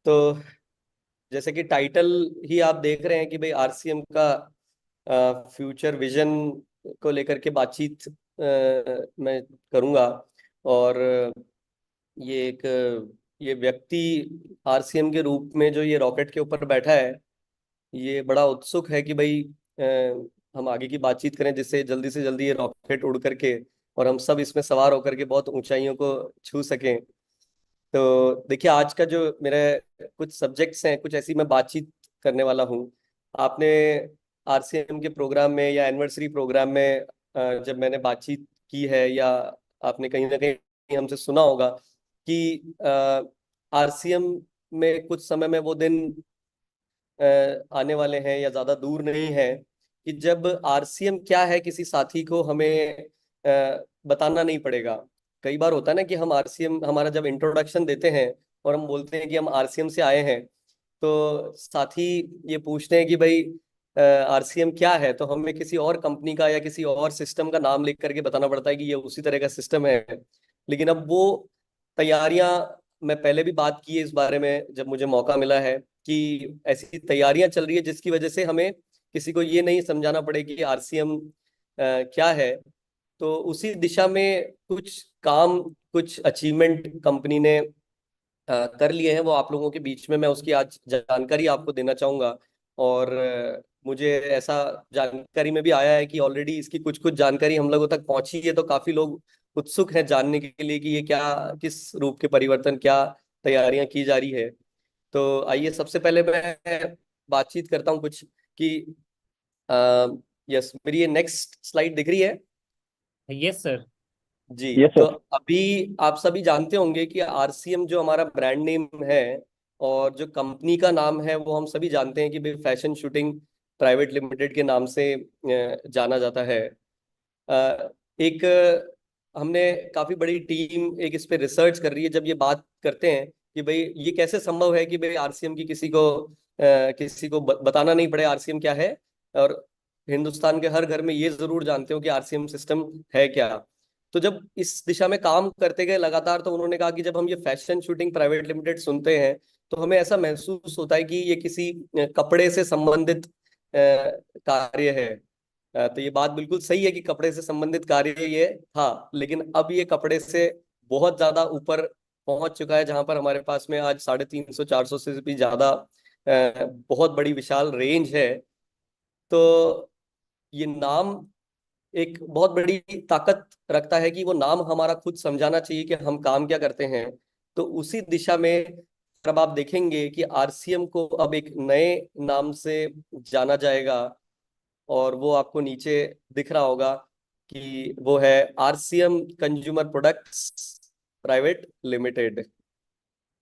तो जैसे कि टाइटल ही आप देख रहे हैं कि भाई आरसीएम का फ्यूचर विजन को लेकर के बातचीत मैं करूंगा। और ये एक ये व्यक्ति आरसीएम के रूप में जो ये रॉकेट के ऊपर बैठा है, ये बड़ा उत्सुक है कि भाई हम आगे की बातचीत करें जिससे जल्दी से जल्दी ये रॉकेट उड़ करके और हम सब इसमें सवार होकर के बहुत ऊंचाइयों को छू सकें। तो देखिए, आज का जो मेरे कुछ सब्जेक्ट्स हैं, कुछ ऐसी मैं बातचीत करने वाला हूँ। आपने आरसीएम के प्रोग्राम में या एनिवर्सरी प्रोग्राम में जब मैंने बातचीत की है, या आपने कहीं ना कहीं हमसे सुना होगा कि आरसीएम में कुछ समय में वो दिन आने वाले हैं या ज्यादा दूर नहीं है कि जब आरसीएम क्या है किसी साथी को हमें बताना नहीं पड़ेगा। कई बार होता है ना कि हम आरसीएम, हमारा जब इंट्रोडक्शन देते हैं और हम बोलते हैं कि हम आरसीएम से आए हैं, तो साथी ये पूछते हैं कि भाई आरसीएम क्या है, तो हमें किसी और कंपनी का या किसी और सिस्टम का नाम लिख करके बताना पड़ता है कि ये उसी तरह का सिस्टम है। लेकिन अब वो तैयारियां, मैं पहले भी बात की है इस बारे में जब मुझे मौका मिला है, कि ऐसी तैयारियां चल रही है जिसकी वजह से हमें किसी को ये नहीं समझाना पड़े कि आरसीएम क्या है। तो उसी दिशा में कुछ काम, कुछ अचीवमेंट कंपनी ने कर लिए हैं, वो आप लोगों के बीच में मैं उसकी आज जानकारी आपको देना चाहूंगा। और मुझे ऐसा जानकारी में भी आया है कि ऑलरेडी इसकी कुछ कुछ जानकारी हम लोगों तक पहुंची है, तो काफी लोग उत्सुक हैं जानने के लिए कि ये क्या, किस रूप के परिवर्तन, क्या तैयारियां की जा रही है। तो आइए सबसे पहले मैं बातचीत करता हूँ कुछ कि यस, मेरी ये नेक्स्ट स्लाइड दिख रही है। Yes sir. जी। यस तो सर। अभी आप सभी जानते होंगे कि आरसीएम जो हमारा ब्रांड नेम है और जो कंपनी का नाम है, वो हम सभी जानते हैं कि भाई फैशन शूटिंग प्राइवेट लिमिटेड के नाम से जाना जाता है। एक हमने काफी बड़ी टीम एक इस पे रिसर्च कर रही है जब ये बात करते हैं कि भाई ये कैसे संभव है कि भाई आरसीएम की किसी को बताना नहीं पड़े आरसीएम क्या है। और हिंदुस्तान के हर घर में ये जरूर जानते हो कि आरसीएम सिस्टम है क्या। तो जब इस दिशा में काम करते गए लगातार, तो उन्होंने कहा कि जब हम ये फैशन शूटिंग प्राइवेट लिमिटेड सुनते हैं, तो हमें ऐसा महसूस होता है कि ये किसी कपड़े से संबंधित कार्य है। तो ये बात बिल्कुल सही है कि कपड़े से संबंधित कार्य ये था, लेकिन अब ये कपड़े से बहुत ज्यादा ऊपर पहुंच चुका है, जहां पर हमारे पास में आज 350 400 से भी ज्यादा बहुत बड़ी विशाल रेंज है। तो ये नाम एक बहुत बड़ी ताकत रखता है कि वो नाम हमारा खुद समझाना चाहिए कि हम काम क्या करते हैं। तो उसी दिशा में अब आप देखेंगे कि आरसीएम को अब एक नए नाम से जाना जाएगा, और वो आपको नीचे दिख रहा होगा कि वो है RCM consumer products private limited.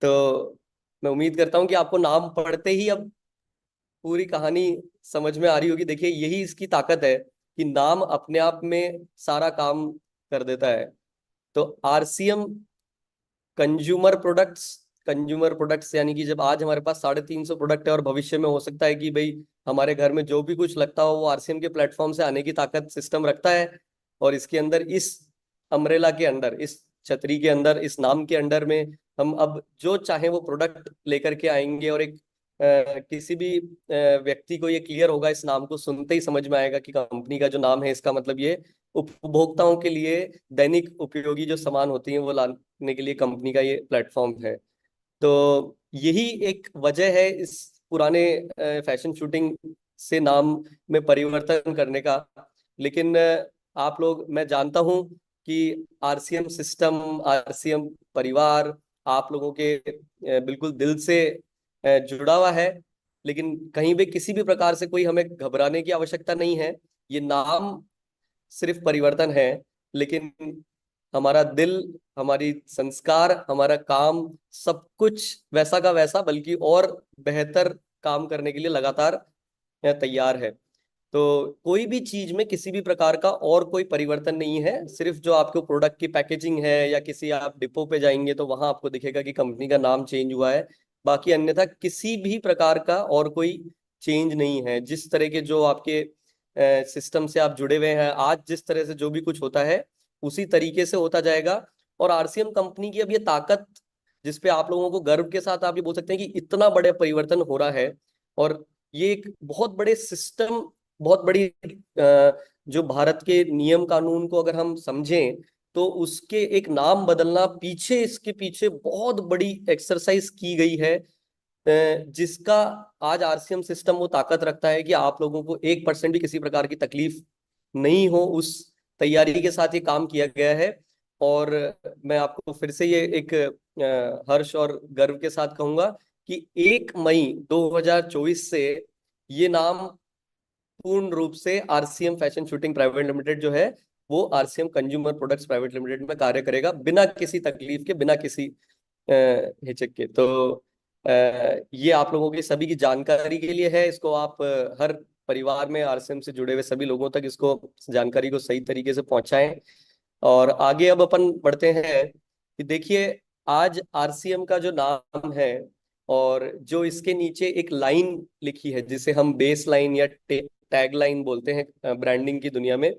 तो मैं उम्मीद करता हूं कि आपको नाम पढ़ते ही अब पूरी कहानी समझ में आ रही होगी। देखिए, यही इसकी ताकत है कि नाम अपने आप में सारा काम कर देता है। तो आरसीएम कंज्यूमर प्रोडक्ट्स यानी कि जब आज हमारे पास 350 प्रोडक्ट है, और भविष्य में हो सकता है कि भाई हमारे घर में जो भी कुछ लगता हो वो आरसीएम के प्लेटफॉर्म से आने की ताकत सिस्टम रखता है। और इसके अंदर, इस अम्ब्रेला के अंदर, इस छतरी के अंदर, इस नाम के अंडर में हम अब जो चाहे वो प्रोडक्ट लेकर के आएंगे। और एक किसी भी व्यक्ति को ये क्लियर होगा, इस नाम को सुनते ही समझ में आएगा कि कंपनी का जो नाम है इसका मतलब ये उपभोक्ताओं के लिए दैनिक उपयोगी जो सामान होती हैं वो लाने के लिए कंपनी का ये प्लेटफॉर्म है। तो यही एक वजह है इस पुराने फैशन शूटिंग से नाम में परिवर्तन करने का। लेकिन आप लोग, मैं जानता हूं कि आरसीएम सिस्टम, आरसीएम परिवार आप लोगों के बिल्कुल दिल से जुड़ा हुआ है। लेकिन कहीं भी किसी भी प्रकार से कोई हमें घबराने की आवश्यकता नहीं है। ये नाम सिर्फ परिवर्तन है, लेकिन हमारा दिल, हमारी संस्कार, हमारा काम, सब कुछ वैसा का वैसा, बल्कि और बेहतर काम करने के लिए लगातार तैयार है। तो कोई भी चीज में किसी भी प्रकार का और कोई परिवर्तन नहीं है। सिर्फ जो आपको प्रोडक्ट की पैकेजिंग है, या किसी आप डिपो पे जाएंगे तो वहां आपको दिखेगा कि कंपनी का नाम चेंज हुआ है। बाकी अन्यथा किसी भी प्रकार का और कोई चेंज नहीं है। जिस तरह के जो आपके सिस्टम से आप जुड़े हुए हैं, आज जिस तरह से जो भी कुछ होता है उसी तरीके से होता जाएगा। और आरसीएम कंपनी की अब ये ताकत, जिसपे आप लोगों को गर्व के साथ आप ये बोल सकते हैं कि इतना बड़े परिवर्तन हो रहा है। और ये एक बहुत बड़े सिस्टम, बहुत बड़ी जो भारत के नियम कानून को अगर हम समझें तो उसके एक नाम बदलना, पीछे इसके पीछे बहुत बड़ी एक्सरसाइज की गई है, जिसका आज आरसीएम सिस्टम वो ताकत रखता है कि आप लोगों को 1% भी किसी प्रकार की तकलीफ नहीं हो। उस तैयारी के साथ ये काम किया गया है। और मैं आपको फिर से ये एक हर्ष और गर्व के साथ कहूंगा कि 1 मई 2024 से ये नाम पूर्ण रूप से RCM fashion shooting private limited जो है वो RCM consumer products private limited में कार्य करेगा, बिना किसी तकलीफ के, बिना किसी हिचक के। तो ये आप लोगों की सभी की जानकारी के लिए है। इसको आप हर परिवार में आरसीएम से जुड़े हुए सभी लोगों तक इसको, जानकारी को सही तरीके से पहुंचाएं। और आगे अब अपन बढ़ते हैं कि देखिए, आज आरसीएम का जो नाम है और जो इसके नीचे एक लाइन लिखी है जिसे हम बेस लाइन या टैग लाइन बोलते हैं ब्रांडिंग की दुनिया में,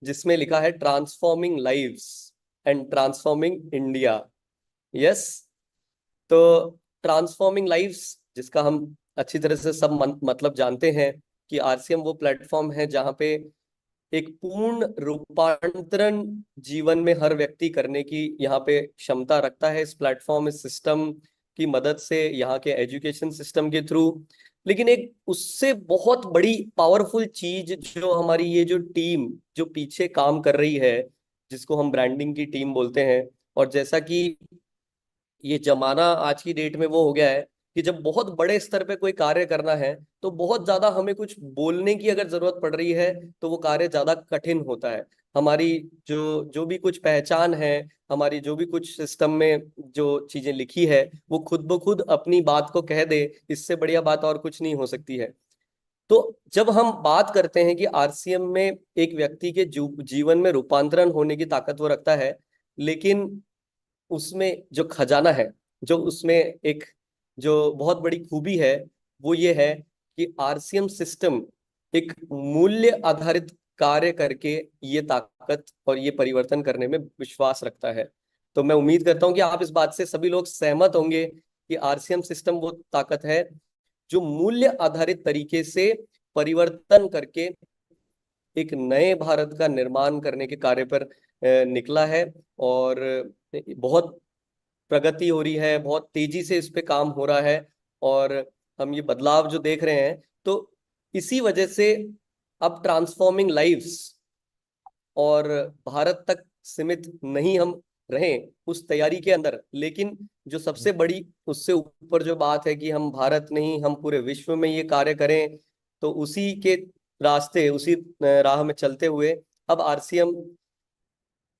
जिसमें लिखा है transforming lives and transforming India. Yes. तो ट्रांसफॉर्मिंग लाइव्स, जिसका हम अच्छी तरह से सब मतलब जानते हैं कि आरसीएम वो प्लेटफॉर्म है जहां पे एक पूर्ण रूपांतरण जीवन में हर व्यक्ति करने की यहाँ पे क्षमता रखता है। इस प्लेटफॉर्म, इस सिस्टम की मदद से, यहाँ के एजुकेशन सिस्टम के थ्रू। लेकिन एक उससे बहुत बड़ी पावरफुल चीज जो हमारी ये जो टीम जो पीछे काम कर रही है, जिसको हम ब्रांडिंग की टीम बोलते हैं। और जैसा कि ये जमाना आज की डेट में वो हो गया है कि जब बहुत बड़े स्तर पे कोई कार्य करना है तो बहुत ज्यादा हमें कुछ बोलने की अगर जरूरत पड़ रही है तो वो कार्य ज्यादा कठिन होता है। हमारी जो जो भी कुछ पहचान है, हमारी जो भी कुछ सिस्टम में जो चीजें लिखी है, वो खुद ब खुद अपनी बात को कह दे, इससे बढ़िया बात और कुछ नहीं हो सकती है। तो जब हम बात करते हैं कि आरसीएम में एक व्यक्ति के जीवन में रूपांतरण होने की ताकत वो रखता है, लेकिन उसमें जो खजाना है, जो उसमें एक जो बहुत बड़ी खूबी है, वो ये है कि आरसीएम सिस्टम एक मूल्य आधारित कार्य करके ये ताकत और ये परिवर्तन करने में विश्वास रखता है। तो मैं उम्मीद करता हूं कि आप इस बात से सभी लोग सहमत होंगे कि आरसीएम सिस्टम वो ताकत है जो मूल्य आधारित तरीके से परिवर्तन करके एक नए भारत का निर्माण करने के कार्य पर निकला है। और बहुत प्रगति हो रही है, बहुत तेजी से इस पे काम हो रहा है। और हम ये बदलाव जो देख रहे हैं, तो इसी वजह से अब ट्रांसफॉर्मिंग लाइव्स और भारत तक सीमित नहीं हम रहें उस तैयारी के अंदर, लेकिन जो सबसे बड़ी उससे ऊपर जो बात है कि हम भारत नहीं, हम पूरे विश्व में ये कार्य करें। तो उसी के रास्ते, उसी राह में चलते हुए अब आरसीएम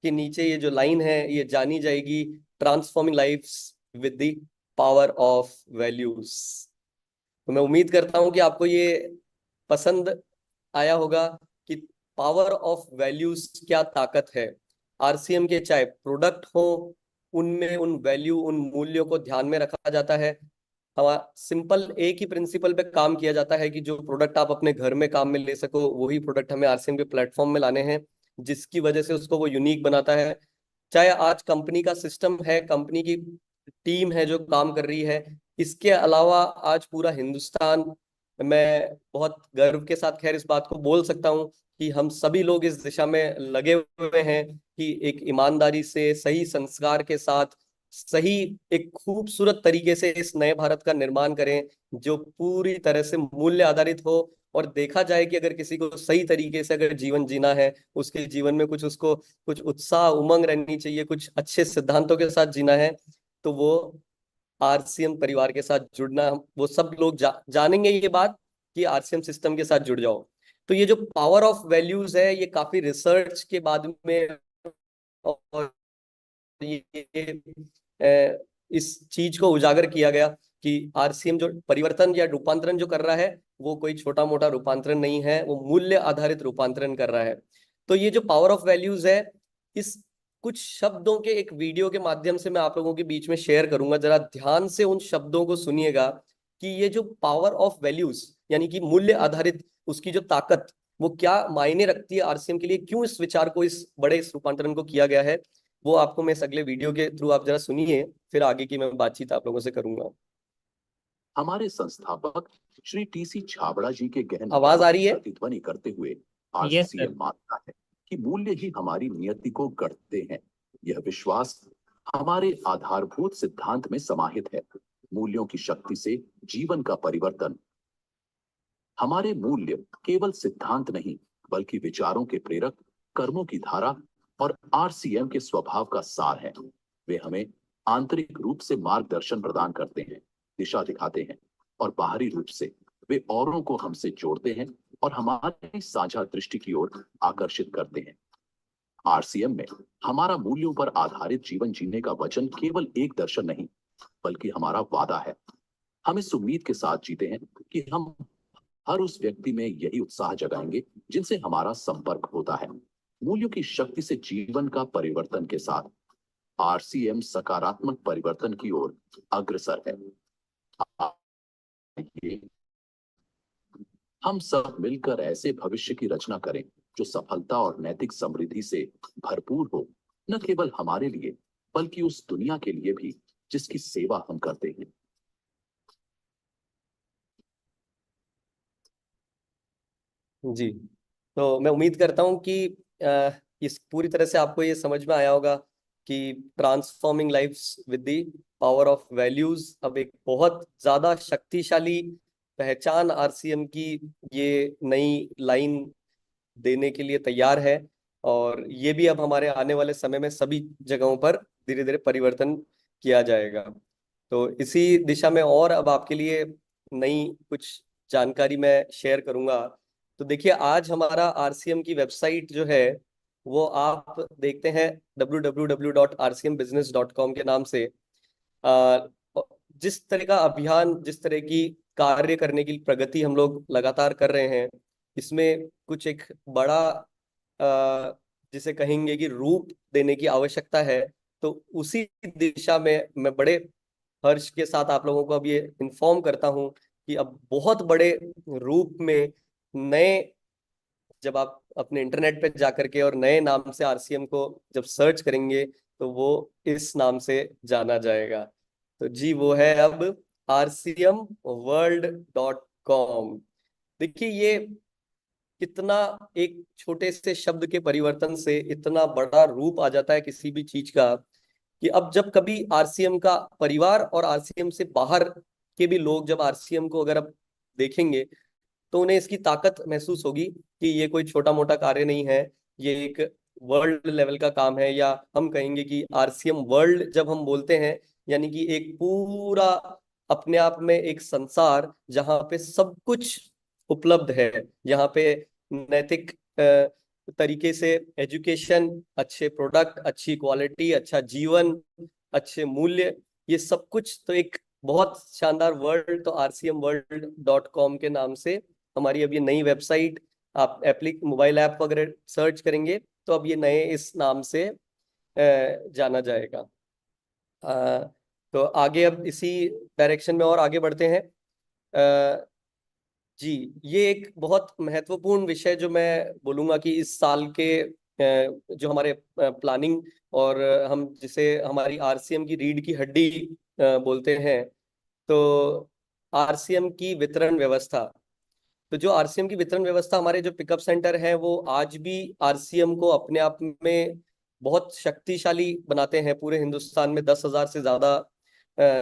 के नीचे ये जो लाइन है ये जानी जाएगी, transforming lives with the power of values. तो मैं उम्मीद करता हूं कि आपको ये पसंद आया होगा कि पावर ऑफ वैल्यूज क्या ताकत है। आरसीएम के चाहे प्रोडक्ट हो, उनमें उन वैल्यू, उन मूल्यों को ध्यान में रखा जाता है। हमारा सिंपल एक ही प्रिंसिपल पे काम किया जाता है कि जो प्रोडक्ट आप अपने घर में काम में ले सको, वही प्रोडक्ट हमें आरसीएम के प्लेटफॉर्म में लाने हैं, जिसकी वजह से उसको वो यूनिक बनाता है। चाहे आज कंपनी का सिस्टम है, कंपनी की टीम है जो काम कर रही है, इसके अलावा आज पूरा हिंदुस्तान, मैं बहुत गर्व के साथ खैर इस बात को बोल सकता हूँ कि हम सभी लोग इस दिशा में लगे हुए हैं कि एक ईमानदारी से, सही संस्कार के साथ, सही एक खूबसूरत तरीके से इस नए भारत का निर्माण करें जो पूरी तरह से मूल्य आधारित हो। और देखा जाए कि अगर किसी को सही तरीके से अगर जीवन जीना है, उसके जीवन में कुछ, उसको कुछ उत्साह, उमंग रहनी चाहिए, कुछ अच्छे सिद्धांतों के साथ जीना है, तो वो आरसीएम परिवार के साथ जुड़ना, वो सब लोग जानेंगे ये बात कि आरसीएम सिस्टम के साथ जुड़ जाओ। तो ये जो पावर ऑफ वैल्यूज है, ये काफी रिसर्च के बाद में, और ये इस चीज को उजागर किया गया कि आरसीएम जो परिवर्तन या रूपांतरण जो कर रहा है, वो कोई छोटा मोटा रूपांतरण नहीं है, वो मूल्य आधारित रूपांतरण कर रहा है। तो ये जो पावर ऑफ वैल्यूज है, इस कुछ शब्दों के एक वीडियो के माध्यम से मैं आप लोगों के बीच में शेयर करूंगा। जरा ध्यान से उन शब्दों को सुनिएगा कि ये जो पावर ऑफ वैल्यूज यानी कि मूल्य आधारित, उसकी जो ताकत, वो क्या मायने रखती है आरसीएम के लिए, क्यों इस विचार को, इस बड़े इस रूपांतरण को किया गया है। वो आपको मैं इस अगले वीडियो के थ्रू आप जरा सुनिए, फिर आगे की मैं बातचीत आप लोगों से करूंगा। हमारे संस्थापक श्री टीसी छाबड़ा जी के गहन आवाज आ रही है? प्रतिध्वनि करते हुए यस सर। आरसीएम मानता है कि मूल्य ही हमारी नियति को गढ़ते हैं। यह विश्वास हमारे आधारभूत सिद्धांत में समाहित है। मूल्यों की शक्ति से जीवन का परिवर्तन। हमारे मूल्य केवल सिद्धांत नहीं, बल्कि विचारों के प्रेरक, कर्मों की धारा और आरसीएम के स्वभाव का सार है। वे हमें आंतरिक रूप से मार्गदर्शन प्रदान करते हैं, दिशा दिखाते हैं, और बाहरी रूप से वे औरों को हमसे जोड़ते हैं और हमारी साझा दृष्टि की ओर आकर्षित करते हैं। आरसीएम में हमारा मूल्यों पर आधारित जीवन जीने का वचन केवल एक दर्शन नहीं, बल्कि हमारा वादा है। हम इस उम्मीद के साथ जीते हैं कि हम हर उस व्यक्ति में यही उत्साह जगाएंगे जिनसे हमारा संपर्क होता है। मूल्यों की शक्ति से जीवन का परिवर्तन के साथ आरसीएम सकारात्मक परिवर्तन की ओर अग्रसर है। आइए हम सब मिलकर ऐसे भविष्य की रचना करें जो सफलता और नैतिक समृद्धि से भरपूर हो, न केवल हमारे लिए बल्कि उस दुनिया के लिए भी जिसकी सेवा हम करते हैं। जी, तो मैं उम्मीद करता हूँ कि इस पूरी तरह से आपको ये समझ में आया होगा कि transforming lives with the power of values अब एक बहुत ज्यादा शक्तिशाली पहचान आरसीएम की ये नई लाइन देने के लिए तैयार है। और ये भी अब हमारे आने वाले समय में सभी जगहों पर धीरे धीरे परिवर्तन किया जाएगा। तो इसी दिशा में और अब आपके लिए नई कुछ जानकारी मैं शेयर करूंगा। तो देखिए, आज हमारा आरसीएम की वेबसाइट जो है वो आप देखते हैं www.rcmbusiness.com के नाम से। आ, जिस तरह का अभियान, जिस तरह की कार्य करने की प्रगति हम लोग लगातार कर रहे हैं, इसमें कुछ एक बड़ा जिसे कहेंगे कि रूप देने की आवश्यकता है। तो उसी दिशा में मैं बड़े हर्ष के साथ आप लोगों को अब ये इन्फॉर्म करता हूं कि अब बहुत बड़े रूप में नए, जब आप अपने इंटरनेट पे जाकर के और नए नाम से आरसीएम को जब सर्च करेंगे तो वो इस नाम से जाना जाएगा। तो जी, वो है अब rcmworld.com। देखिए, ये कितना एक छोटे से शब्द के परिवर्तन से इतना बड़ा रूप आ जाता है किसी भी चीज का, कि अब जब कभी आरसीएम का परिवार और आरसीएम से बाहर के भी लोग जब आरसीएम को अगर अब देखेंगे तो उन्हें इसकी ताकत महसूस होगी कि ये कोई छोटा मोटा कार्य नहीं है, ये एक वर्ल्ड लेवल का काम है। या हम कहेंगे कि आरसीएम वर्ल्ड जब हम बोलते हैं, यानी कि एक पूरा अपने आप में एक संसार जहाँ पे सब कुछ उपलब्ध है, यहाँ पे नैतिक तरीके से एजुकेशन, अच्छे प्रोडक्ट, अच्छी क्वालिटी, अच्छा जीवन, अच्छे मूल्य, ये सब कुछ तो एक बहुत शानदार वर्ल्ड। तो rcmworld.com के नाम से हमारी अब ये नई वेबसाइट, आप मोबाइल ऐप को अगर सर्च करेंगे तो अब ये नए इस नाम से जाना जाएगा। तो आगे अब इसी डायरेक्शन में और आगे बढ़ते हैं। जी, ये एक बहुत महत्वपूर्ण विषय जो मैं बोलूंगा कि इस साल के जो हमारे प्लानिंग और हम जिसे हमारी आरसीएम की रीढ़ की हड्डी बोलते हैं, तो आरसीएम की वितरण व्यवस्था। तो जो आरसीएम की वितरण व्यवस्था, हमारे जो पिकअप सेंटर हैं वो आज भी आरसीएम को अपने आप में बहुत शक्तिशाली बनाते हैं। पूरे हिंदुस्तान में 10,000 से ज्यादा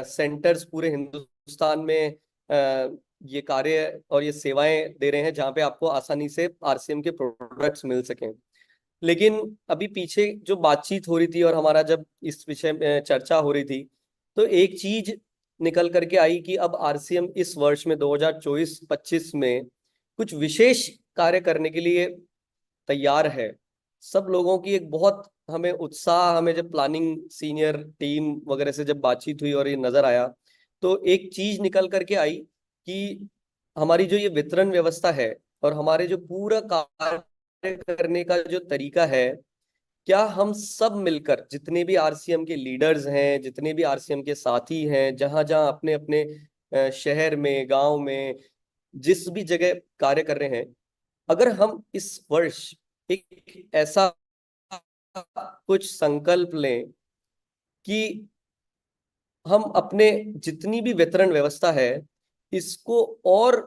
सेंटर्स पूरे हिंदुस्तान में ये कार्य और ये सेवाएं दे रहे हैं, जहाँ पे आपको आसानी से आरसीएम के प्रोडक्ट्स मिल सकें। लेकिन अभी पीछे जो बातचीत हो रही थी और हमारा जब इस विषय में चर्चा हो रही थी, तो एक चीज निकल करके आई कि अब आरसीएम इस वर्ष में 2024-25 में कुछ विशेष कार्य करने के लिए तैयार है। सब लोगों की एक बहुत हमें उत्साह, हमें जब प्लानिंग सीनियर टीम वगैरह से जब बातचीत हुई और ये नजर आया, तो एक चीज निकल करके आई कि हमारी जो ये वितरण व्यवस्था है और हमारे जो पूरा कार्य करने का जो तरीका है, क्या हम सब मिलकर, जितने भी आरसीएम के लीडर्स हैं, जितने भी आरसीएम के साथी हैं, जहां जहां अपने अपने शहर में, गांव में, जिस भी जगह कार्य कर रहे हैं, अगर हम इस वर्ष एक ऐसा कुछ संकल्प लें कि हम अपने जितनी भी वितरण व्यवस्था है इसको और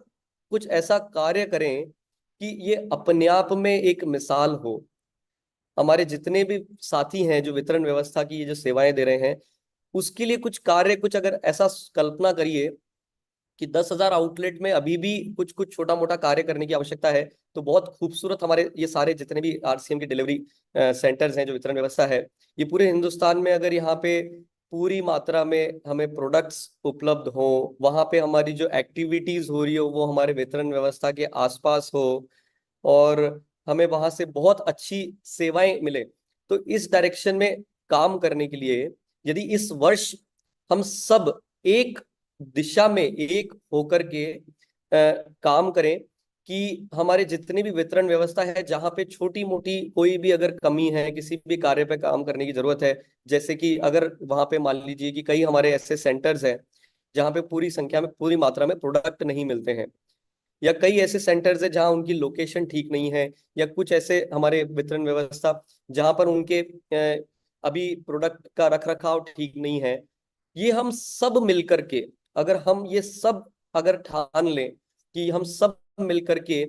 कुछ ऐसा कार्य करें कि ये अपने आप में एक मिसाल हो। हमारे जितने भी साथी हैं जो वितरण व्यवस्था की ये जो सेवाएं दे रहे हैं उसके लिए कुछ कार्य, कुछ अगर ऐसा कल्पना करिए कि 10,000 आउटलेट में अभी भी कुछ कुछ छोटा मोटा कार्य करने की आवश्यकता है, तो बहुत खूबसूरत हमारे ये सारे जितने भी आरसीएम के डिलीवरी सेंटर्स हैं, जो वितरण व्यवस्था है, ये पूरे हिंदुस्तान में अगर यहाँ पे पूरी मात्रा में हमें प्रोडक्ट्स उपलब्ध हो, वहां पे हमारी जो एक्टिविटीज हो रही हो वो हमारे वितरण व्यवस्था के आसपास हो और हमें वहां से बहुत अच्छी सेवाएं मिले, तो इस डायरेक्शन में काम करने के लिए यदि इस वर्ष हम सब एक दिशा में एक होकर के काम करें कि हमारे जितनी भी वितरण व्यवस्था है जहां पे छोटी मोटी कोई भी अगर कमी है, किसी भी कार्य पे काम करने की जरूरत है, जैसे कि अगर वहां पे मान लीजिए कि कई हमारे ऐसे सेंटर्स हैं जहां पे पूरी संख्या में पूरी मात्रा में प्रोडक्ट नहीं मिलते हैं, या कई ऐसे सेंटर्स है जहां उनकी लोकेशन ठीक नहीं है, या कुछ ऐसे हमारे वितरण व्यवस्था जहां पर उनके अभी प्रोडक्ट का रख रखाव ठीक नहीं है, ये हम सब मिलकर के अगर हम ये सब अगर ठान लें कि हम सब मिलकर के